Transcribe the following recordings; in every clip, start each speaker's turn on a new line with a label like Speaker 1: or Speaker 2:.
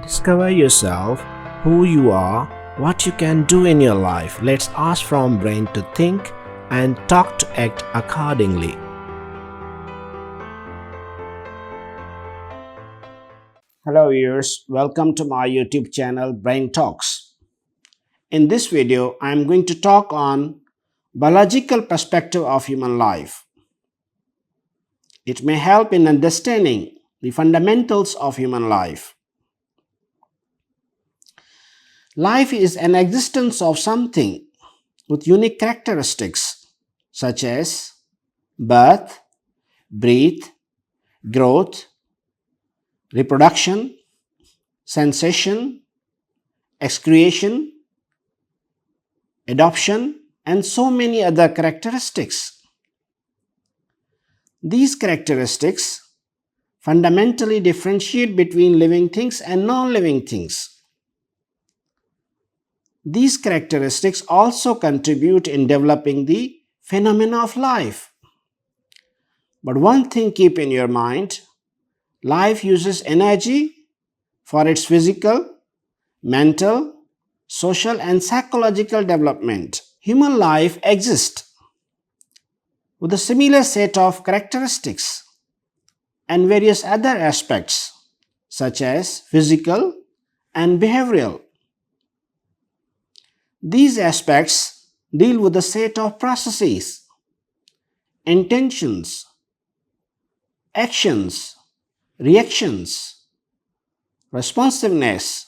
Speaker 1: Discover yourself, who you are, what you can do in your life. Let's ask from brain to think and talk to act accordingly. Hello viewers, welcome to my YouTube channel Brain Talks. In this video, I am going to talk on biological perspective of human life. It may help in understanding the fundamentals of human life. Life is an existence of something with unique characteristics such as birth, breath, growth, reproduction, sensation, excretion, adoption, and so many other characteristics. These characteristics fundamentally differentiate between living things and non-living things. These characteristics also contribute in developing the phenomena of life. But one thing keep in your mind, life uses energy for its physical, mental, social and psychological development. Human life exists with a similar set of characteristics and various other aspects such as physical and behavioral. These aspects deal with a set of processes, intentions, actions, reactions, responsiveness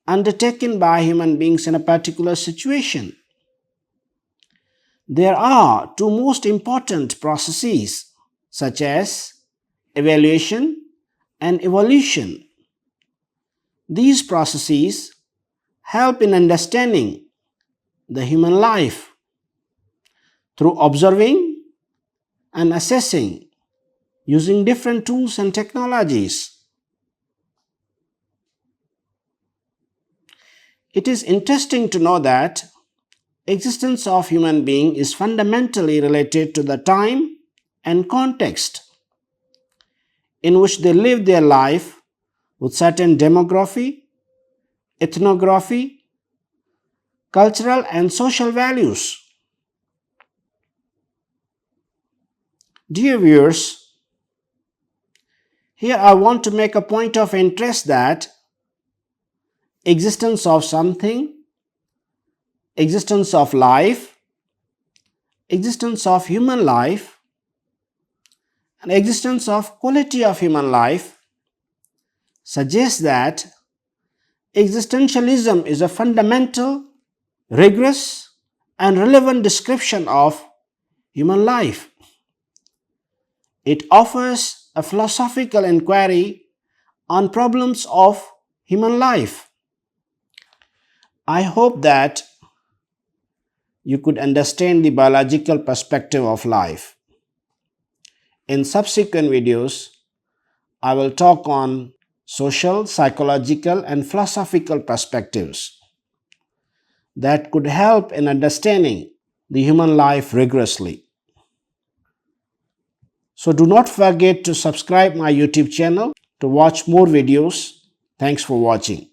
Speaker 1: undertaken by human beings in a particular situation. There are two most important processes such as evaluation and evolution. These processes help in understanding the human life through observing and assessing using different tools and technologies. It is interesting to know that existence of human being is fundamentally related to the time and context in which they live their life with certain demography, ethnography, cultural and social values. Dear viewers, here I want to make a point of interest that existence of something, existence of life, existence of human life, and existence of quality of human life suggests that existentialism is a fundamental, rigorous, and relevant description of human life. It offers a philosophical inquiry on problems of human life. I hope that you could understand the biological perspective of life. In subsequent videos, I will talk on social, psychological, and philosophical perspectives that could help in understanding the human life rigorously. So do not forget to subscribe my YouTube channel to watch more videos. Thanks for watching.